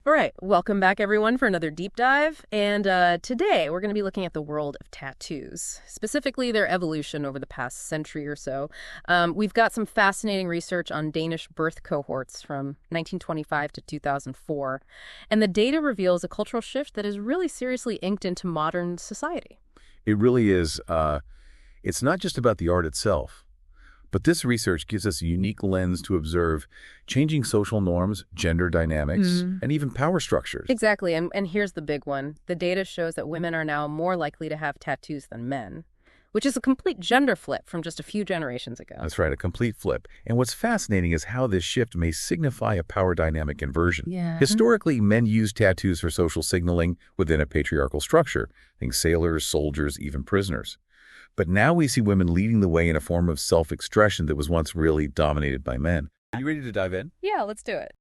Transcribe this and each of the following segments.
All right, welcome back everyone for another deep dive. And today we're going to be looking at the world of tattoos, specifically their evolution over the past century or so. We've got some fascinating research on Danish birth cohorts from 1925 to 2004. And the data reveals a cultural shift that is really seriously inked into modern society. It really is. It's not just about the art itself, but this research gives us a unique lens to observe changing social norms, gender dynamics, and even power structures. Exactly. And here's the big one. The data shows that women are now more likely to have tattoos than men, which is a complete gender flip from just a few generations ago. That's right, a complete flip. And what's fascinating is how this shift may signify a power dynamic inversion. Yeah. Historically, men used tattoos for social signaling within a patriarchal structure. Think sailors, soldiers, even prisoners. But now we see women leading the way in a form of self-expression that was once really dominated by men. Are you ready to dive in? Yeah, let's do it.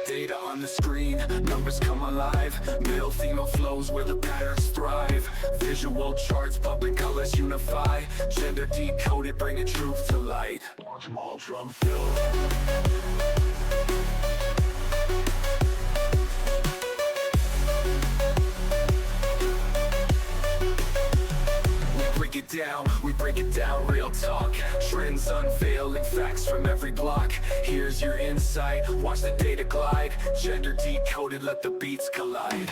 Data on the screen, numbers come alive. Male, female flows where the patterns thrive. Visual charts, public colors unify. Gender decoded, bringing truth to light. Small drum fill. We break it down, real talk. Trends unveiling, facts from every block. Here's your insight, watch the data glide. Gender decoded, let the beats collide.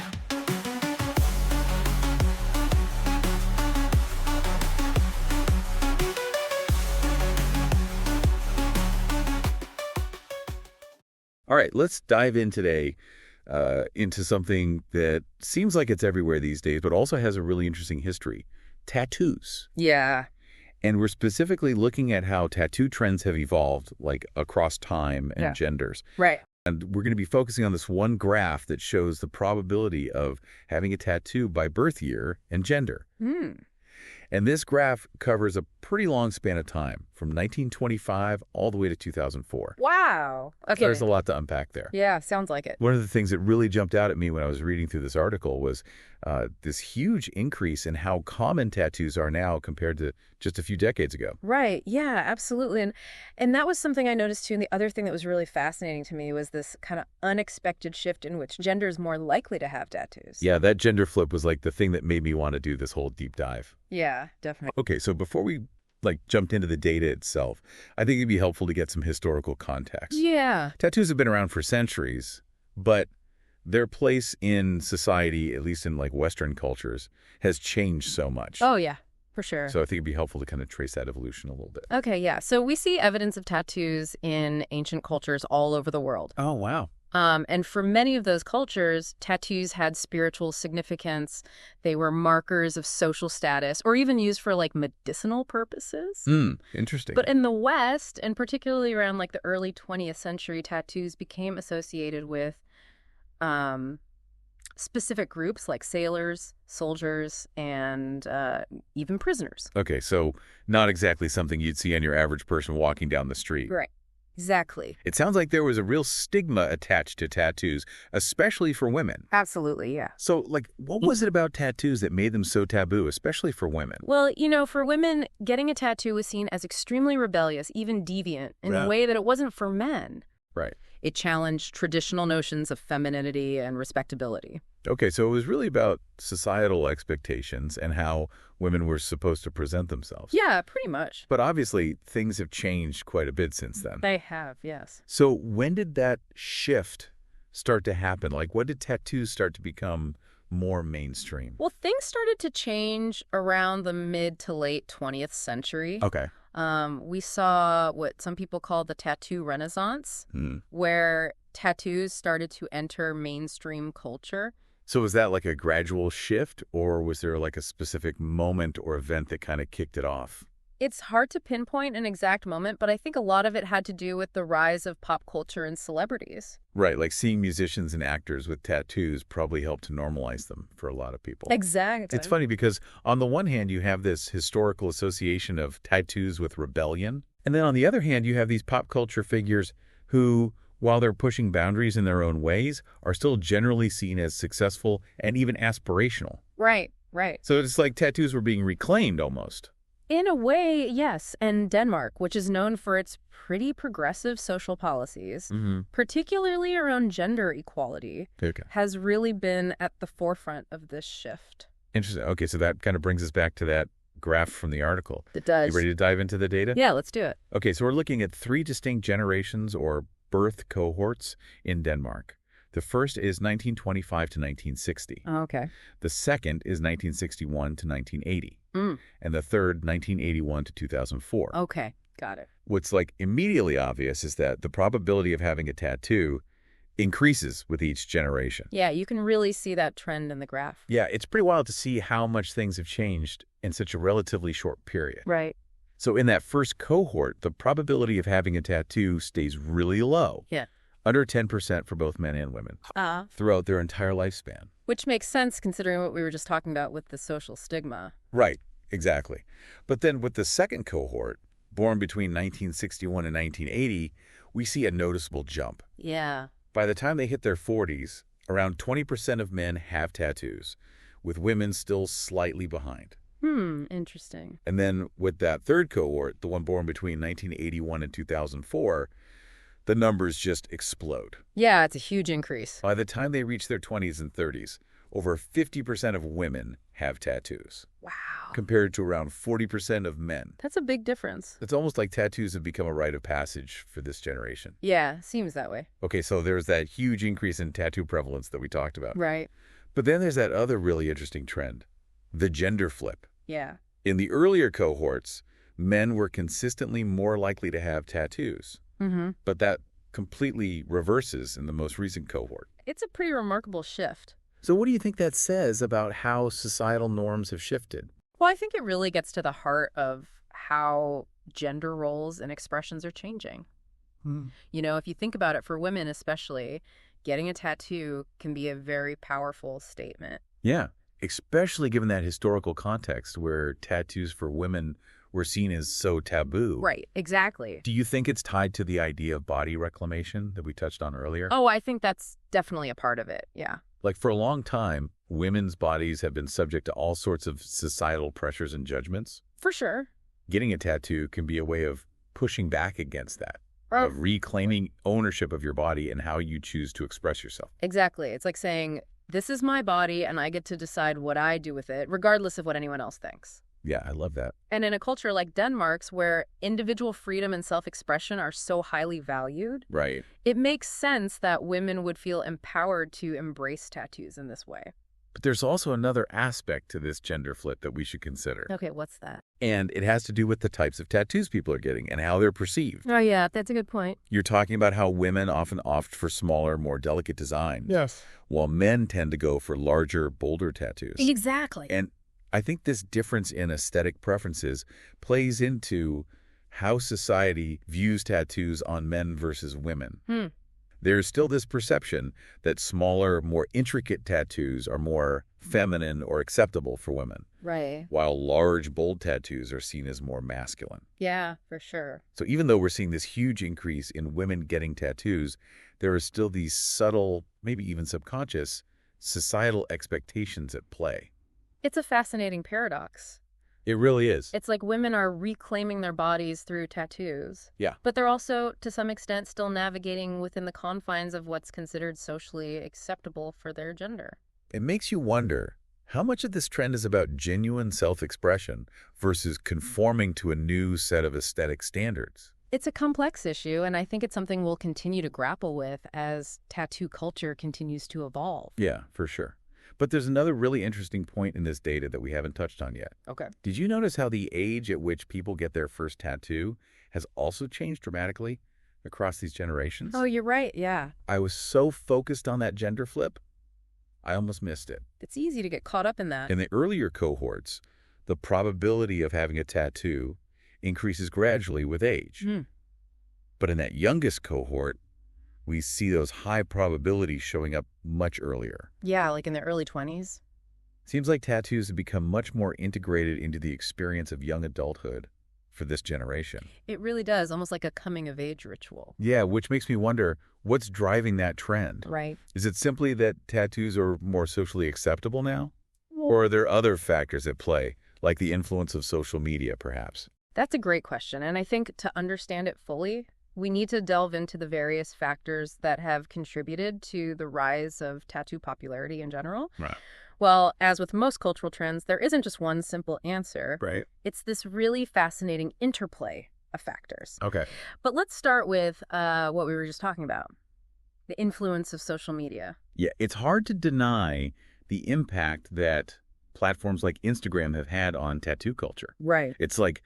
All right, let's dive in today into something that seems like it's everywhere these days, but also has a really interesting history. Tattoos. Yeah. And we're specifically looking at how tattoo trends have evolved, like across time and genders. Right. And we're going to be focusing on this one graph that shows the probability of having a tattoo by birth year and gender. And this graph covers a pretty long span of time, from 1925 all the way to 2004. Wow. Okay. So there's a lot to unpack there. Yeah, sounds like it. One of the things that really jumped out at me when I was reading through this article was this huge increase in how common tattoos are now compared to just a few decades ago. Right. Yeah, absolutely. And that was something I noticed too. And the other thing that was really fascinating to me was this kind of unexpected shift in which gender is more likely to have tattoos. Yeah, that gender flip was like the thing that made me want to do this whole deep dive. Yeah, definitely. Okay, so before we jumped into the data itself, I think it'd be helpful to get some historical context. Yeah. Tattoos have been around for centuries, but their place in society, at least in Western cultures, has changed so much. Oh, yeah, for sure. So I think it'd be helpful to kind of trace that evolution a little bit. Okay, yeah. So we see evidence of tattoos in ancient cultures all over the world. Oh, wow. And for many of those cultures, tattoos had spiritual significance. They were markers of social status, or even used for medicinal purposes. Interesting. But in the West, and particularly around the early 20th century, tattoos became associated with specific groups like sailors, soldiers, and even prisoners. Okay, so not exactly something you'd see on your average person walking down the street. Right. Exactly. It sounds like there was a real stigma attached to tattoos, especially for women. Absolutely, yeah. So, what was it about tattoos that made them so taboo, especially for women? Well, for women, getting a tattoo was seen as extremely rebellious, even deviant, in a way that it wasn't for men. Right. It challenged traditional notions of femininity and respectability. Okay, so it was really about societal expectations and how women were supposed to present themselves. Yeah, pretty much. But obviously, things have changed quite a bit since then. They have, yes. So when did that shift start to happen? When did tattoos start to become more mainstream? Well, things started to change around the mid to late 20th century. Okay. We saw what some people call the tattoo renaissance, where tattoos started to enter mainstream culture. So was that a gradual shift, or was there a specific moment or event that kind of kicked it off? It's hard to pinpoint an exact moment, but I think a lot of it had to do with the rise of pop culture and celebrities. Right, seeing musicians and actors with tattoos probably helped to normalize them for a lot of people. Exactly. It's funny because on the one hand, you have this historical association of tattoos with rebellion. And then on the other hand, you have these pop culture figures who, while they're pushing boundaries in their own ways, are still generally seen as successful and even aspirational. Right. right. So it's like tattoos were being reclaimed almost. In a way, yes. And Denmark, which is known for its pretty progressive social policies, particularly around gender equality, has really been at the forefront of this shift. Interesting. Okay, so that kind of brings us back to that graph from the article. It does. You ready to dive into the data? Yeah, let's do it. Okay, so we're looking at 3 distinct generations or birth cohorts in Denmark. The first is 1925 to 1960. Oh, okay. The second is 1961 to 1980. And the third, 1981 to 2004. Okay, got it. What's like immediately obvious is that the probability of having a tattoo increases with each generation. Yeah, you can really see that trend in the graph. Yeah, it's pretty wild to see how much things have changed in such a relatively short period. Right. So in that first cohort, the probability of having a tattoo stays really low. Yeah. Under 10% for both men and women throughout their entire lifespan. Which makes sense considering what we were just talking about with the social stigma. Right, exactly. But then with the second cohort, born between 1961 and 1980, we see a noticeable jump. Yeah. By the time they hit their 40s, around 20% of men have tattoos, with women still slightly behind. Interesting. And then with that third cohort, the one born between 1981 and 2004, the numbers just explode. Yeah, it's a huge increase. By the time they reach their 20s and 30s, over 50% of women have tattoos. Wow. Compared to around 40% of men. That's a big difference. It's almost like tattoos have become a rite of passage for this generation. Yeah, seems that way. Okay, so there's that huge increase in tattoo prevalence that we talked about. Right. But then there's that other really interesting trend, the gender flip. Yeah. In the earlier cohorts, men were consistently more likely to have tattoos. But that completely reverses in the most recent cohort. It's a pretty remarkable shift. So what do you think that says about how societal norms have shifted? Well, I think it really gets to the heart of how gender roles and expressions are changing. You know, if you think about it, for women especially, getting a tattoo can be a very powerful statement. Yeah, especially given that historical context where tattoos for women were seen as so taboo. Right, exactly. Do you think it's tied to the idea of body reclamation that we touched on earlier? Oh, I think that's definitely a part of it, yeah. Like for a long time, women's bodies have been subject to all sorts of societal pressures and judgments. For sure. Getting a tattoo can be a way of pushing back against that, of reclaiming ownership of your body and how you choose to express yourself. Exactly. It's like saying, this is my body and I get to decide what I do with it, regardless of what anyone else thinks. Yeah, I love that. And in a culture like Denmark's, where individual freedom and self-expression are so highly valued, Right. it makes sense that women would feel empowered to embrace tattoos in this way. But there's also another aspect to this gender flip that we should consider. Okay, what's that? And it has to do with the types of tattoos people are getting and how they're perceived. Oh, yeah, that's a good point. You're talking about how women often opt for smaller, more delicate designs. Yes. While men tend to go for larger, bolder tattoos. Exactly. And I think this difference in aesthetic preferences plays into how society views tattoos on men versus women. There's still this perception that smaller, more intricate tattoos are more feminine or acceptable for women, Right. while large, bold tattoos are seen as more masculine. Yeah, for sure. So even though we're seeing this huge increase in women getting tattoos, there are still these subtle, maybe even subconscious, societal expectations at play. It's a fascinating paradox. It really is. It's like women are reclaiming their bodies through tattoos. Yeah. But they're also, to some extent, still navigating within the confines of what's considered socially acceptable for their gender. It makes you wonder, how much of this trend is about genuine self-expression versus conforming to a new set of aesthetic standards? It's a complex issue, and I think it's something we'll continue to grapple with as tattoo culture continues to evolve. Yeah, for sure. But there's another really interesting point in this data that we haven't touched on yet. Okay. Did you notice how the age at which people get their first tattoo has also changed dramatically across these generations? Oh, you're right, yeah. I was so focused on that gender flip, I almost missed it. It's easy to get caught up in that. In the earlier cohorts, the probability of having a tattoo increases gradually with age. But in that youngest cohort, we see those high probabilities showing up much earlier. Yeah, like in the early 20s. Seems like tattoos have become much more integrated into the experience of young adulthood for this generation. It really does, almost like a coming-of-age ritual. Yeah, which makes me wonder, what's driving that trend? Right. Is it simply that tattoos are more socially acceptable now? Or are there other factors at play, like the influence of social media, perhaps? That's a great question, and I think to understand it fully, we need to delve into the various factors that have contributed to the rise of tattoo popularity in general. Right. Well, as with most cultural trends, there isn't just one simple answer. Right. It's this really fascinating interplay of factors. Okay. But let's start with what we were just talking about, the influence of social media. Yeah, it's hard to deny the impact that platforms like Instagram have had on tattoo culture. Right. It's like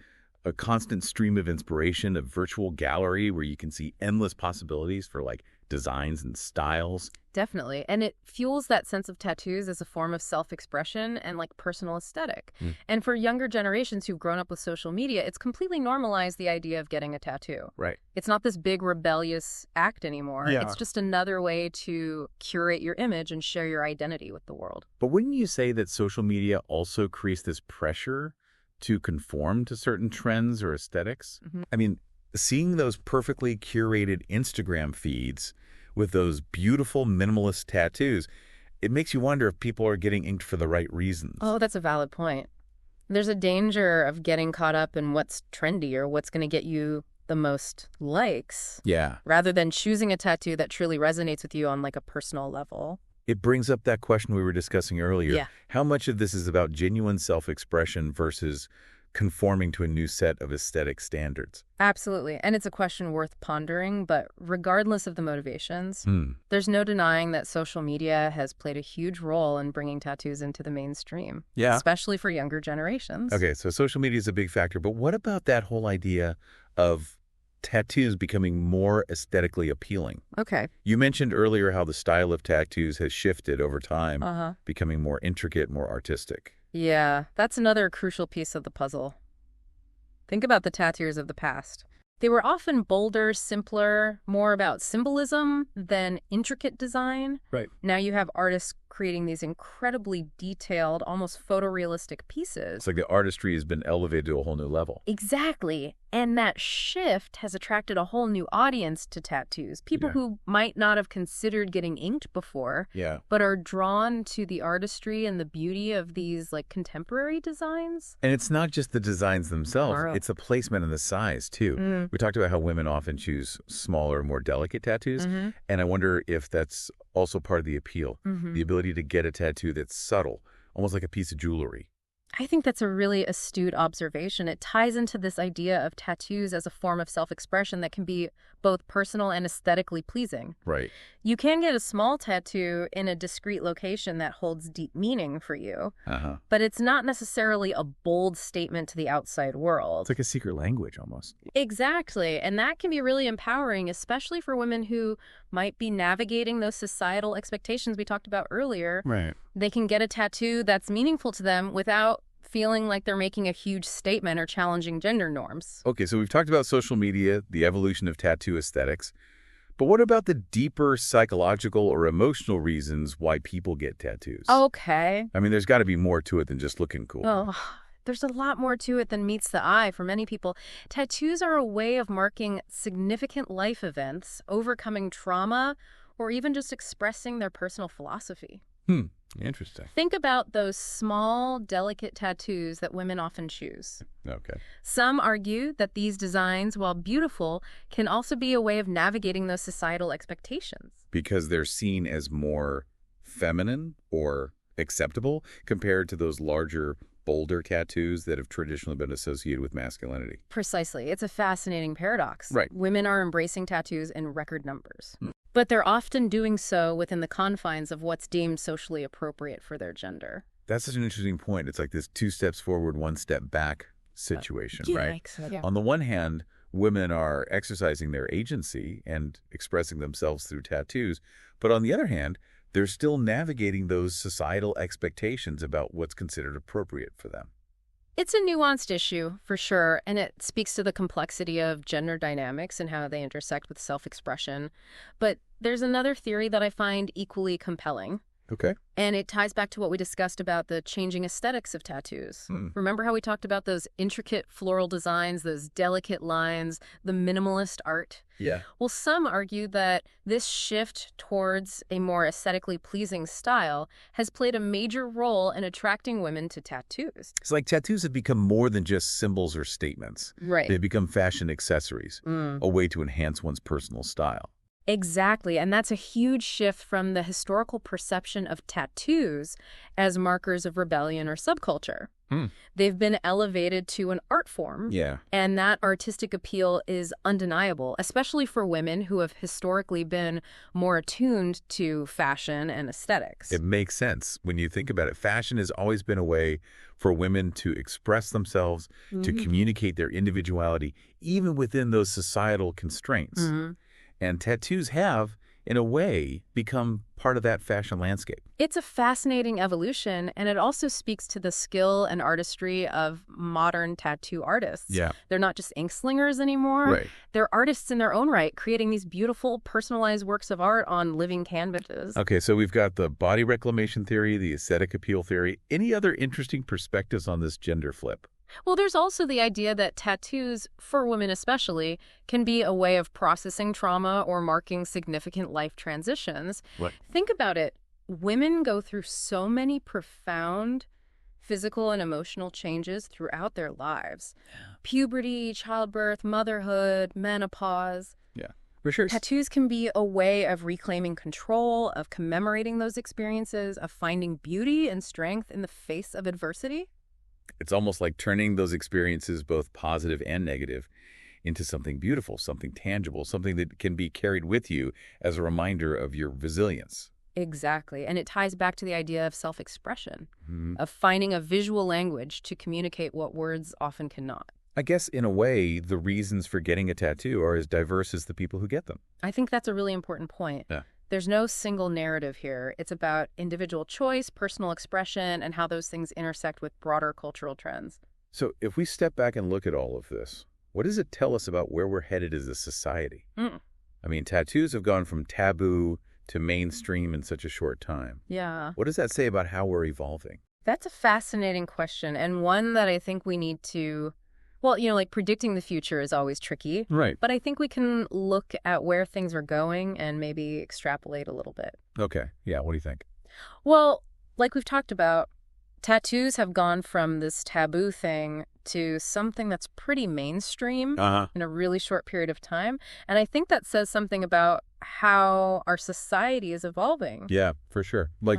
a constant stream of inspiration, a virtual gallery where you can see endless possibilities for like designs and styles. Definitely. And it fuels that sense of tattoos as a form of self-expression and like personal aesthetic. And for younger generations who've grown up with social media, it's completely normalized the idea of getting a tattoo. Right. It's not this big rebellious act anymore. Yeah. It's just another way to curate your image and share your identity with the world. But wouldn't you say that social media also creates this pressure to conform to certain trends or aesthetics? I mean, seeing those perfectly curated Instagram feeds with those beautiful minimalist tattoos, it makes you wonder if people are getting inked for the right reasons. Oh, that's a valid point. There's a danger of getting caught up in what's trendy or what's going to get you the most likes. Yeah. Rather than choosing a tattoo that truly resonates with you on like a personal level. It brings up that question we were discussing earlier. Yeah. How much of this is about genuine self-expression versus conforming to a new set of aesthetic standards? Absolutely. And it's a question worth pondering, but regardless of the motivations, there's no denying that social media has played a huge role in bringing tattoos into the mainstream. Yeah. Especially for younger generations. Okay, so social media is a big factor, but what about that whole idea of tattoos becoming more aesthetically appealing? Okay. You mentioned earlier how the style of tattoos has shifted over time, becoming more intricate, more artistic. Yeah, that's another crucial piece of the puzzle. Think about the tattoos of the past. They were often bolder, simpler, more about symbolism than intricate design. Right. Now you have artists creating these incredibly detailed, almost photorealistic pieces. It's like the artistry has been elevated to a whole new level. Exactly. And that shift has attracted a whole new audience to tattoos. People who might not have considered getting inked before, but are drawn to the artistry and the beauty of these like contemporary designs. And it's not just the designs themselves. Tomorrow. It's the placement and the size, too. We talked about how women often choose smaller, more delicate tattoos. And I wonder if that's also part of the appeal, the ability to get a tattoo that's subtle, almost like a piece of jewelry. I think that's a really astute observation. It ties into this idea of tattoos as a form of self-expression that can be both personal and aesthetically pleasing. Right. You can get a small tattoo in a discreet location that holds deep meaning for you, but it's not necessarily a bold statement to the outside world. It's like a secret language almost. Exactly. And that can be really empowering, especially for women who might be navigating those societal expectations we talked about earlier. Right. They can get a tattoo that's meaningful to them without feeling like they're making a huge statement or challenging gender norms. Okay, so we've talked about social media, the evolution of tattoo aesthetics. But what about the deeper psychological or emotional reasons why people get tattoos? Okay. I mean, there's got to be more to it than just looking cool. Oh, there's a lot more to it than meets the eye for many people. Tattoos are a way of marking significant life events, overcoming trauma, or even just expressing their personal philosophy. Interesting. Think about those small, delicate tattoos that women often choose. Okay. Some argue that these designs, while beautiful, can also be a way of navigating those societal expectations. Because they're seen as more feminine or acceptable compared to those larger, bolder tattoos that have traditionally been associated with masculinity. Precisely. It's a fascinating paradox. Right. Women are embracing tattoos in record numbers. But they're often doing so within the confines of what's deemed socially appropriate for their gender. That's such an interesting point. It's like this 2 steps forward, 1 step back situation, right? Yeah. On the one hand, women are exercising their agency and expressing themselves through tattoos. But on the other hand, they're still navigating those societal expectations about what's considered appropriate for them. It's a nuanced issue, for sure, and it speaks to the complexity of gender dynamics and how they intersect with self-expression. But there's another theory that I find equally compelling. Okay. And it ties back to what we discussed about the changing aesthetics of tattoos. Remember how we talked about those intricate floral designs, those delicate lines, the minimalist art? Yeah. Well, some argue that this shift towards a more aesthetically pleasing style has played a major role in attracting women to tattoos. It's like tattoos have become more than just symbols or statements. Right. They've become fashion accessories, a way to enhance one's personal style. Exactly, and that's a huge shift from the historical perception of tattoos as markers of rebellion or subculture. They've been elevated to an art form, and that artistic appeal is undeniable, especially for women who have historically been more attuned to fashion and aesthetics. It makes sense. When you think about it, fashion has always been a way for women to express themselves, to communicate their individuality, even within those societal constraints. And tattoos have, in a way, become part of that fashion landscape. It's a fascinating evolution, and it also speaks to the skill and artistry of modern tattoo artists. Yeah. They're not just ink slingers anymore. Right. They're artists in their own right, creating these beautiful, personalized works of art on living canvases. Okay, so we've got the body reclamation theory, the aesthetic appeal theory. Any other interesting perspectives on this gender flip? Well, there's also the idea that tattoos, for women especially, can be a way of processing trauma or marking significant life transitions. What? Think about it. Women go through so many profound physical and emotional changes throughout their lives. Puberty, childbirth, motherhood, menopause. Yeah, for sure. Tattoos can be a way of reclaiming control, of commemorating those experiences, of finding beauty and strength in the face of adversity. It's almost like turning those experiences, both positive and negative, into something beautiful, something tangible, something that can be carried with you as a reminder of your resilience. Exactly. And it ties back to the idea of self-expression, of finding a visual language to communicate what words often cannot. I guess, in a way, the reasons for getting a tattoo are as diverse as the people who get them. I think that's a really important point. Yeah. There's no single narrative here. It's about individual choice, personal expression, and how those things intersect with broader cultural trends. So if we step back and look at all of this, what does it tell us about where we're headed as a society? I mean, tattoos have gone from taboo to mainstream in such a short time. Yeah. What does that say about how we're evolving? That's a fascinating question, and one that I think we need to... Well, like predicting the future is always tricky. Right. But I think we can look at where things are going and maybe extrapolate a little bit. Okay. Yeah, what do you think? Well, like we've talked about, tattoos have gone from this taboo thing to something that's pretty mainstream in a really short period of time. And I think that says something about how our society is evolving. Yeah, for sure. Like,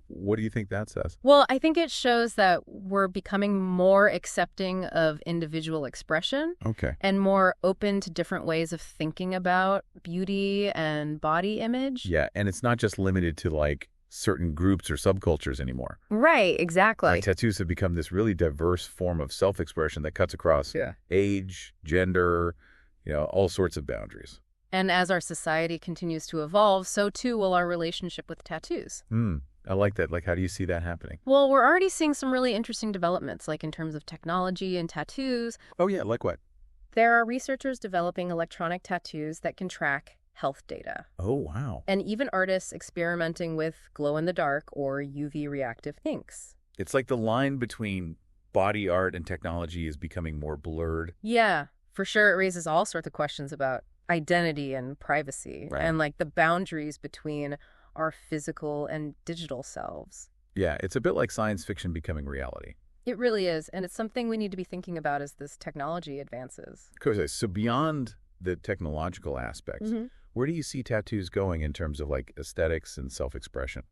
what do you think that says? Well, I think it shows that we're becoming more accepting of individual expression. Okay. And more open to different ways of thinking about beauty and body image. Yeah, and it's not just limited to, like, certain groups or subcultures anymore. Right, exactly. Like, tattoos have become this really diverse form of self-expression that cuts across age, gender, all sorts of boundaries. And as our society continues to evolve, so too will our relationship with tattoos. I like that. Like, how do you see that happening? Well, we're already seeing some really interesting developments, like in terms of technology and tattoos. Oh, yeah, like what? There are researchers developing electronic tattoos that can track health data. Oh, wow. And even artists experimenting with glow-in-the-dark or UV-reactive inks. It's like the line between body art and technology is becoming more blurred. Yeah, for sure. It raises all sorts of questions about identity and privacy and like the boundaries between our physical and digital selves. Yeah, it's a bit like science fiction becoming reality. It really is, and it's something we need to be thinking about as this technology advances. So beyond the technological aspects, where do you see tattoos going in terms of like aesthetics and self-expression?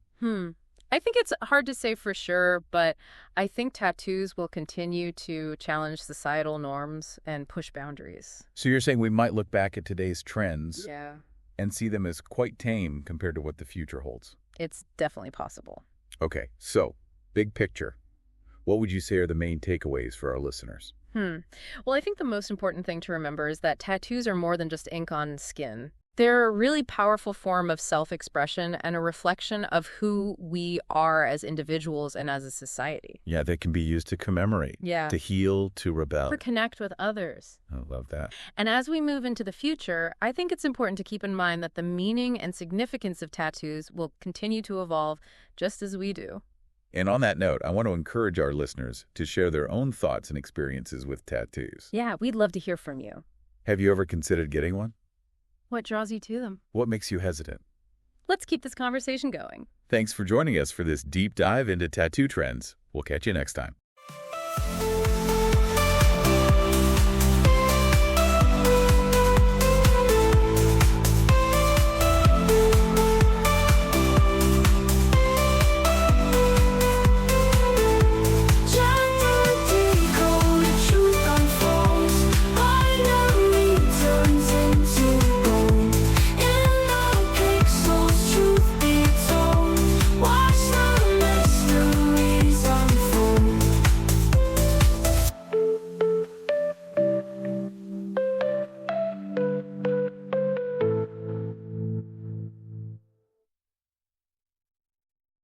I think it's hard to say for sure, but I think tattoos will continue to challenge societal norms and push boundaries. So you're saying we might look back at today's trends Yeah. and see them as quite tame compared to what the future holds? It's definitely possible. Okay, so big picture. What would you say are the main takeaways for our listeners? Well, I think the most important thing to remember is that tattoos are more than just ink on skin. They're a really powerful form of self-expression and a reflection of who we are as individuals and as a society. Yeah, they can be used to commemorate, Yeah. to heal, to rebel. Or connect with others. I love that. And as we move into the future, I think it's important to keep in mind that the meaning and significance of tattoos will continue to evolve just as we do. And on that note, I want to encourage our listeners to share their own thoughts and experiences with tattoos. Yeah, we'd love to hear from you. Have you ever considered getting one? What draws you to them? What makes you hesitant? Let's keep this conversation going. Thanks for joining us for this deep dive into tattoo trends. We'll catch you next time.